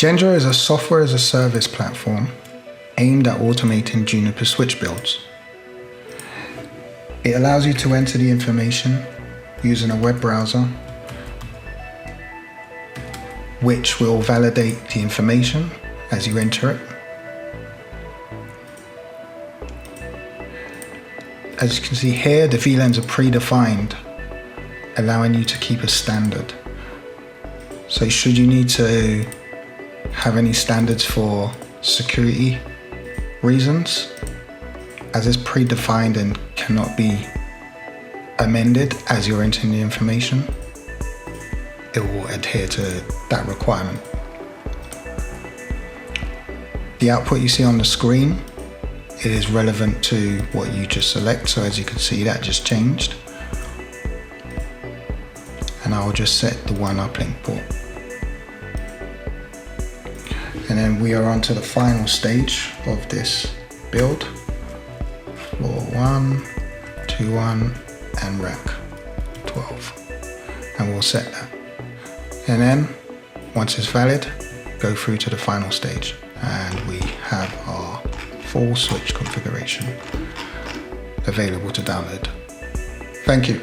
Genja is a software as a service platform aimed at automating Juniper switch builds. It allows you to enter the information using a web browser, which will validate the information as you enter it. As you can see here, the VLANs are predefined, allowing you to keep a standard. So should you need to have any standards for security reasons, as it's predefined and cannot be amended as you're entering the information, it will adhere to that requirement. The output you see on the screen, it is relevant to what you just select. So as you can see, that just changed. And I'll just set the one uplink port. And then we are on to the final stage of this build. Floor 1, 2-1, and rack 12. And we'll set that. And then, once it's valid, go through to the final stage. And we have our full switch configuration available to download. Thank you.